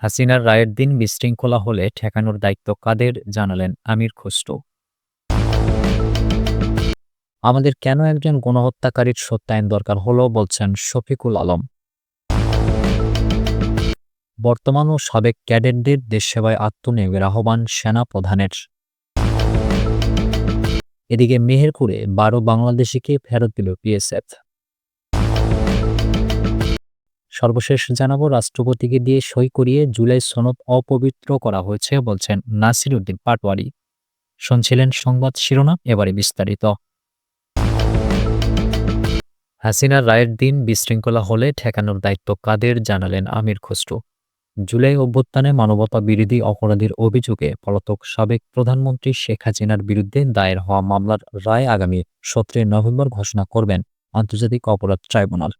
হাসিনার রায়ের দিন বিশৃঙ্খলা হলে ঠেকানোর দায়িত্ব কাদের জানালেন আমির খসরু। আমাদের কেন একজন গণহত্যাকারীর সত্যায়ন দরকার হলো বলছেন শফিকুল আলম। বর্তমান ও সাবেক ক্যাডেটদের দেশ সেবায় আত্মনিয়োগের আহ্বান সেনা প্রধানের। এদিকে মেহেরপুরে ১২ বাংলাদেশিকে ফেরত দিল বিএসএফ। সর্বশেষ জানাবো, রাষ্ট্রপতিকে দিয়ে সই করিয়ে জুলাই সনদ অপবিত্র করা হয়েছে বলছেন নাসির উদ্দিন পাটোয়ারি। শুনছিলেন সংবাদ শিরোনাম, এবারে বিস্তারিত। হাসিনার রায়ের দিন বিশৃঙ্খলা হলে ঠেকানোর দায়িত্ব কাদের জানালেন আমির খসরু। জুলাই অভ্যুত্থানে মানবতা বিরোধী অপরাধের অভিযোগে পলাতক সাবেক প্রধানমন্ত্রী শেখ হাসিনার বিরুদ্ধে দায়ের হওয়া মামলার রায় আগামী ১৭ নভেম্বর ঘোষণা করবেন আন্তর্জাতিক অপরাধ ট্রাইব্যুনাল।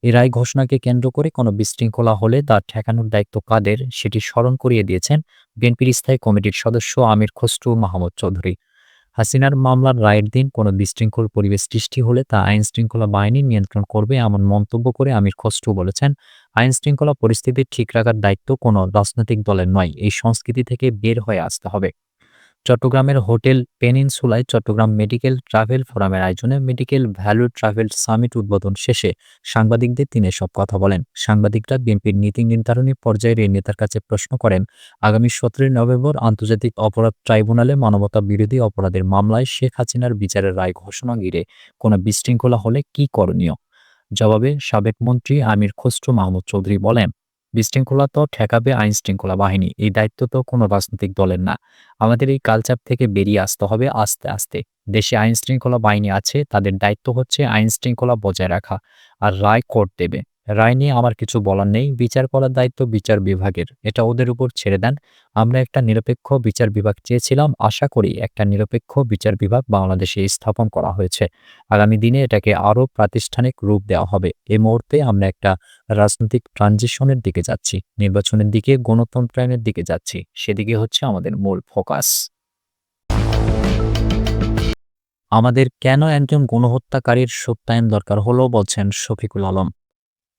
এই রায় ঘোষণাকে কেন্দ্র করে কোনো বিশৃঙ্খলা হলে তা ঠেকানোর দায়িত্ব কাদের সেটি স্মরণ করিয়ে দিয়েছেন বিএনপির স্থায়ী কমিটির সদস্য আমির খসরু মাহমুদ চৌধুরী। হাসিনার মামলার রায়ের দিন কোনো বিশৃঙ্খল পরিবেশ সৃষ্টি হলে তা আইনশৃঙ্খলা বাহিনী নিয়ন্ত্রণ করবে এমন মন্তব্য করে আমির খসরু বলেছেন, আইনশৃঙ্খলা পরিস্থিতি ঠিক রাখার দায়িত্ব কোনো রাজনৈতিক দলের নয়, এই সংস্কৃতি থেকে বের হয়ে আসতে হবে। চট্টগ্রামের হোটেল পেনিনসুলায় চট্টগ্রাম মেডিকেল ট্রাভেল ফোরামের আয়োজনে মেডিকেল ভ্যালু ট্রাভেল সামিট উদ্বোধন শেষে সাংবাদিকদের তিনি এসব কথা বলেন। সাংবাদিকরা বিএনপির নীতি নির্ধারণী পর্যায়ের এই নেতার কাছে প্রশ্ন করেন, আগামী ১৭ নভেম্বর আন্তর্জাতিক অপরাধ ট্রাইব্যুনালে মানবতা বিরোধী অপরাধের মামলায় শেখ হাসিনার বিচারের রায় ঘোষণা ঘিরে কোনো বিশৃঙ্খলা হলে কি করণীয়। জবাবে সাবেক মন্ত্রী আমির খসরু মাহমুদ চৌধুরী বলেন, বিশৃঙ্খলা তো ঠেকাবে আইনশৃঙ্খলা বাহিনী, এই দায়িত্ব তো কোনো রাজনৈতিক দলের না। আমাদের এই কালচার থেকে বেরিয়ে আসতে হবে আস্তে আস্তে। দেশে আইনশৃঙ্খলা বাহিনী আছে, তাদের দায়িত্ব হচ্ছে আইনশৃঙ্খলা বজায় রাখা, আর রায় কোর্ট দেবে। রায় নিয়ে আমার কিছু বলার নেই, বিচার করার দায়িত্ব বিচার বিভাগের, এটা ওদের উপর ছেড়ে দেন। আমরা একটা নিরপেক্ষ বিচার বিভাগ চেয়েছিলাম, আশা করি একটা নিরপেক্ষ বিচার বিভাগ বাংলাদেশে স্থাপন করা হয়েছে। আগামী দিনে এটাকে আরও প্রাতিষ্ঠানিক রূপ দেওয়া হবে। এই মুহূর্তে আমরা একটা রাজনৈতিক ট্রানজিশনের দিকে যাচ্ছি, নির্বাচনের দিকে, গণতন্ত্রায়নের দিকে যাচ্ছি, সেদিকে হচ্ছে আমাদের মূল ফোকাস। আমাদের কেন একজন গণহত্যাকারীর সত্যায়ন দরকার হলো বলছেন শফিকুল আলম।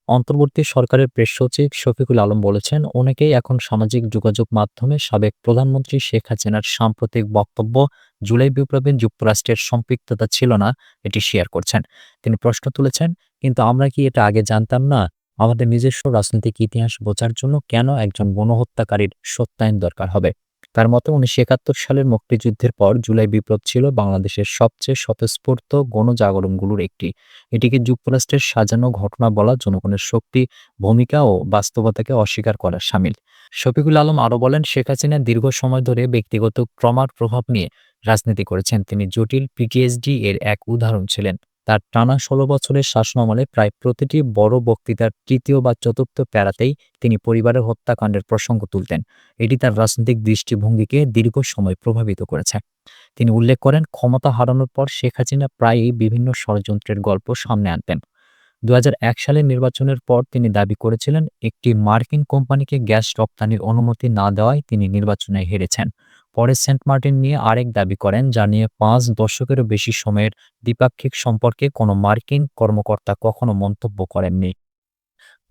অন্তর্বর্তী সরকারের প্রেস সচিব শফিকুল আলম বলেছেন, অনেকেই এখন সামাজিক যোগাযোগ মাধ্যমে সাবেক প্রধানমন্ত্রী শেখ হাসিনার সাম্প্রতিক বক্তব্য জুলাই বিপ্লবে যুক্তরাষ্ট্রের সম্পৃক্ততা ছিল না এটি শেয়ার করছেন। তিনি প্রশ্ন তুলেছেন, কিন্তু আমরা কি এটা আগে জানতাম না? আমাদের নিজস্ব রাজনৈতিক ইতিহাস বোঝার জন্য কেন একজন গণহত্যাকারীর সত্যায়ন দরকার হবে? তার মতে ১৯৭১ সালের মুক্তিযুদ্ধের পর জুলাই বিপ্লব ছিল বাংলাদেশের সবচেয়ে স্বতঃস্ফূর্ত গণজাগরণগুলোর একটি। এটিকে যুক্তরাষ্ট্রের সাজানো ঘটনা বলা জনগণের শক্তি, ভূমিকা ও বাস্তবতাকে অস্বীকার করা শামিল। শফিকুল আলম আরও বলেন, শেখ হাসিনা দীর্ঘ সময় ধরে ব্যক্তিগত ট্রমার প্রভাব নিয়ে রাজনীতি করেছেন। তিনি জটিল পিটিএসডি এর এক উদাহরণ ছিলেন। তার টানা ১৬ বছরের শাসনামলে প্রায় প্রতিটি বড় বক্তৃতার তৃতীয় বা চতুর্থ প্যারাতেই তিনি পরিবারের হত্যাকাণ্ডের প্রসঙ্গ তুলতেন। এটি তার রাজনৈতিক দৃষ্টিভঙ্গিকে দীর্ঘ সময় প্রভাবিত করেছে। তিনি উল্লেখ করেন, ক্ষমতা হারানোর পর শেখ হাসিনা প্রায়ই বিভিন্ন ষড়যন্ত্রের গল্প সামনে আনতেন। ২০০১ সালের নির্বাচনের পর তিনি দাবি করেছিলেন, একটি মার্কিন কোম্পানিকে গ্যাস রপ্তানির অনুমতি না দেওয়ায় তিনি নির্বাচনে হেরেছেন। পরে সেন্ট মার্টিন নিয়ে আরেক দাবি করেন, যা নিয়ে ৫ দশকেরও বেশি সময়ের দ্বিপাক্ষিক সম্পর্কে কোনো মার্কিন কর্মকর্তা কখনো মন্তব্য করেননি।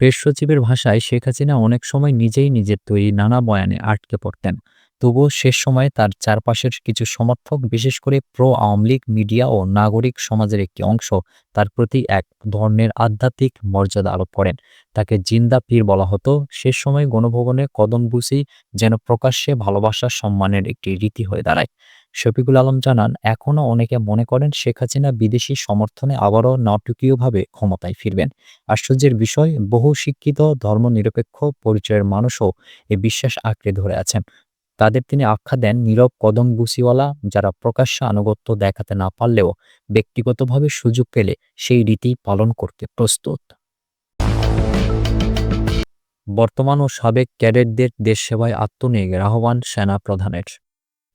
প্রেস সচিবের ভাষায়, শেখ হাসিনা অনেক সময় নিজেই নিজের তৈরি নানা বয়ানে আটকে পড়তেন। তবুও শেষ সময়ে তার চারপাশের কিছু সমর্থক, বিশেষ করে প্রো আওয়ামী লীগ মিডিয়া ও নাগরিক সমাজের একটি অংশ তার প্রতি এক ধরনের আধ্যাত্মিক মর্যাদা আরোপ করেন। তাকে জিন্দা পীর বলা হতো। শেষ সময়ে গণভবনে কদমবুসি যেন প্রকাশ্যে ভালোবাসা সম্মানের একটি রীতি হয়ে দাঁড়ায়। শফিকুল আলম জানান, এখনও অনেকে মনে করেন শেখ হাসিনা বিদেশি সমর্থনে আবারও নাটকীয়ভাবে ক্ষমতায় ফিরবেন। আশ্চর্যের বিষয়, বহু শিক্ষিত ধর্মনিরপেক্ষ পরিচয়ের মানুষও এ বিশ্বাস আঁকড়ে ধরে আছেন। তাদের তিনি আখ্যা দেন নীরব কদমবুসিওয়ালা, যারা প্রকাশ্যে আনুগত্য দেখাতে না পারলেও ব্যক্তিগতভাবে সুযোগ পেলে সেই রীতি পালন করতে প্রস্তুত। বর্তমান ও সাবেক ক্যাডেটদের দেশ সেবায় আত্মনিয়োগের আহ্বান সেনা প্রধানের।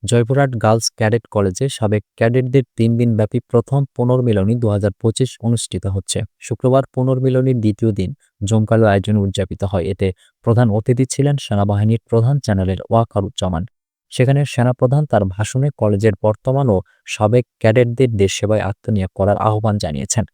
জয়পুরহাট গার্লস ক্যাডেট কলেজে সাবেক ক্যাডেটদের ৩ দিনব্যাপী প্রথম পুনর্মিলনী ২০২৫ অনুষ্ঠিত হচ্ছে। শুক্রবার পুনর্মিলনীর দ্বিতীয় দিন জমকালো আয়োজনে উদযাপিত হয়। এতে প্রধান অতিথি ছিলেন সেনাবাহিনীর প্রধান জেনারেল ওয়াকারুজ্জামান। সেখানে সেনাপ্রধান তার ভাষণে কলেজের বর্তমান ও সাবেক ক্যাডেটদের দেশ সেবায় আত্মনিয়োগ করার আহ্বান জানিয়েছেন।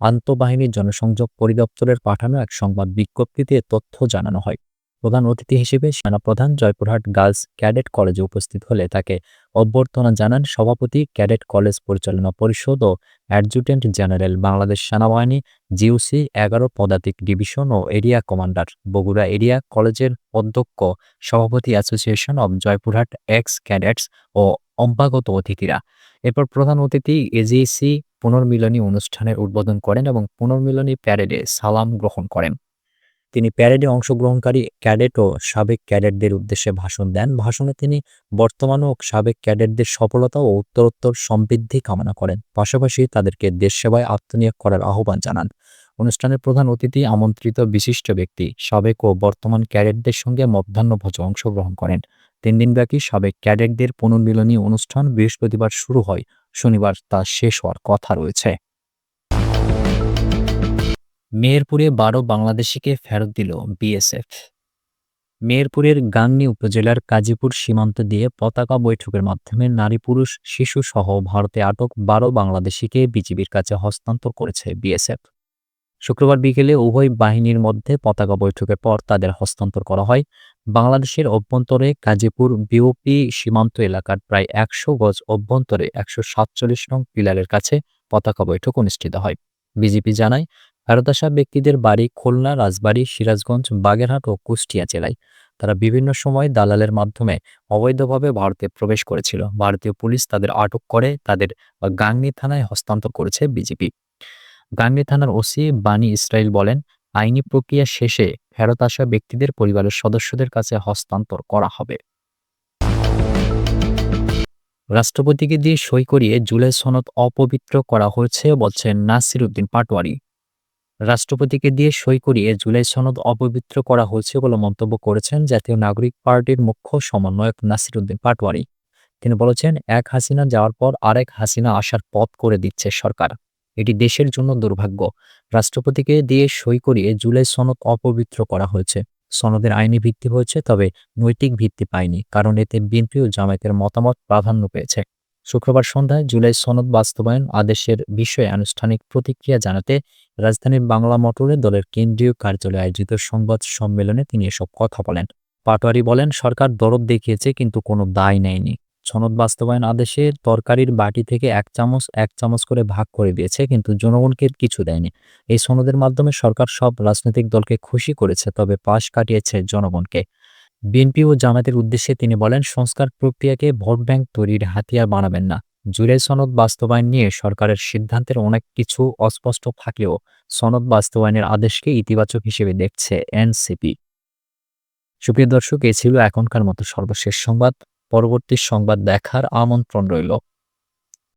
আন্তঃবাহিনী জনসংযোগ পরিদপ্তরের পাঠানো এক সংবাদ বিজ্ঞপ্তিতে তথ্য জানানো হয়। প্রধান অতিথি হিসেবে সেনাপ্রধান জয়পুরহাট গার্লস ক্যাডেট কলেজে উপস্থিত হলে তাকে অভ্যর্থনা জানান সভাপতি, ক্যাডেট কলেজ পরিচালনা পরিষদ ও অ্যাডজুটেন্ট জেনারেল, বাংলাদেশ সেনাবাহিনী, জিওসি ১১ পদাতিক ডিভিশন ও এরিয়া কমান্ডার, বগুড়া এরিয়া কলেজের অধ্যক্ষ, সভাপতি association of Joypurhat ex cadets ও অভ্যাগত অতিথিরা। এরপর প্রধান অতিথি এজিসি পুনর্মিলনী অনুষ্ঠানের উদ্বোধন করেন এবং পুনর্মিলনী প্যারেডে সালাম গ্রহণ করেন। তিনি প্যারেডে অংশগ্রহণকারী ক্যাডেট ও সাবেক ক্যাডেটদের উদ্দেশ্যে ভাষণ দেন। ভাষণে তিনি বর্তমান ও সাবেক ক্যাডেটদের সফলতা ও উত্তরোত্তর সমৃদ্ধি কামনা করেন, পাশাপাশি তাদেরকে দেশ সেবায় আত্মনিয়োগ করার আহ্বান জানান। অনুষ্ঠানের প্রধান অতিথি আমন্ত্রিত বিশিষ্ট ব্যক্তি, সাবেক ও বর্তমান ক্যাডেটদের সঙ্গে মধ্যাহ্নভোজে অংশগ্রহণ করেন। ৩ দিনব্যাপী সাবেক ক্যাডেটদের পুনর্মিলনী অনুষ্ঠান বৃহস্পতিবার শুরু হয়, শনিবার তা শেষ হওয়ার কথা রয়েছে। মেহেরপুরে ১২ বাংলাদেশিকে ফেরত দিল বিএসএফ। মেহেরপুরের গাংনী উপজেলার কাজীপুর সীমান্ত দিয়ে পতাকা বৈঠকের মাধ্যমে নারী, পুরুষ, শিশুসহ ভারতে আটক ১২ বাংলাদেশিকে বিজিবির কাছে হস্তান্তর করেছে বিএসএফ। শুক্রবার বিকেলে উভয় বাহিনীর মধ্যে পতাকা বৈঠকের পর তাদের হস্তান্তর করা হয়। বাংলাদেশের অভ্যন্তরে কাজীপুর বিওপি সীমান্ত এলাকার প্রায় ১০০ গজ অভ্যন্তরে ১৪৭ নং পিলারের কাছে পতাকা বৈঠক অনুষ্ঠিত হয়। বিজিবি জানায়, ফেরত আসা ব্যক্তিদের বাড়ি খুলনা, রাজবাড়ী, সিরাজগঞ্জ, বাগেরহাট ও কুষ্টিয়া জেলায়। তারা বিভিন্ন সময় দালালের মাধ্যমে অবৈধভাবে ভারতে প্রবেশ করেছিল। ভারতীয় পুলিশ তাদের আটক করে তাদের গাংনী থানায় হস্তান্তর করেছে বিজিবি। গাংনী থানার ওসি বানী ইসরাইল বলেন, আইনি প্রক্রিয়া শেষে ফেরত আসা ব্যক্তিদের পরিবারের সদস্যদের কাছে হস্তান্তর করা হবে। রাষ্ট্রপতিকে দিয়ে সই করিয়ে জুলাই সনদ অপবিত্র করা হয়েছে বলছেন নাসির উদ্দিন পাটোয়ারি। রাষ্ট্রপতিকে দিয়ে সই করিয়ে জুলাই সনদ অপবিত্র করা হয়েছে বলে মন্তব্য করেছেন জাতীয় নাগরিক পার্টির মুখ্য সমন্বয়ক নাসির উদ্দিন পাটোয়ারি। তিনি বলেছেন, এক হাসিনা যাওয়ার পর আরেক হাসিনা আসার পথ করে দিচ্ছে সরকার। এটি দেশের জন্য দুর্ভাগ্য। রাষ্ট্রপতিকে দিয়ে সই করিয়ে জুলাই সনদ অপবিত্র করা হয়েছে। সনদের আইনি ভিত্তি হয়েছে, তবে নৈতিক ভিত্তি পায়নি, কারণ এতে বিএনপি ও জামায়াতের মতামত প্রাধান্য পেয়েছে। শুক্রবার সন্ধ্যায় জুলাই সনদ বাস্তবায়ন আদেশের বিষয়ে আনুষ্ঠানিক প্রতিক্রিয়া জানাতে রাজধানীর বাংলা মোটরে দলের কেন্দ্রীয় কার্যালয়ে আয়োজিত সংবাদ সম্মেলনে তিনি এসব কথা বলেন। পাটোয়ারি বলেন, সরকার দরদ দেখিয়েছে কিন্তু কোনো দায় নেয়নি। সনদ বাস্তবায়ন আদেশে তরকারির বাটি থেকে এক চামচ করে ভাগ করে দিয়েছে, কিন্তু জনগণকে কিছু দেয়নি। এই সনদের মাধ্যমে সরকার সব রাজনৈতিক দলকে খুশি করেছে, তবে পাশ কাটিয়েছে জনগণকে। বিএনপি ও জামায়াতের উদ্দেশ্যে তিনি বলেন, সংস্কার প্রক্রিয়াকে ভোট ব্যাংক তৈরির হাতিয়ার বানাবেন না। জুলাই সনদ বাস্তবায়ন নিয়ে সরকারের সিদ্ধান্তের অনেক কিছু অস্পষ্ট থাকলেও সনদ বাস্তবায়নের আদেশকে ইতিবাচক হিসেবে দেখছে এনসিপি। সুপ্রিয় দর্শক, এ ছিল এখনকার মতো সর্বশেষ সংবাদ। পরবর্তী সংবাদ দেখার আমন্ত্রণ রইল।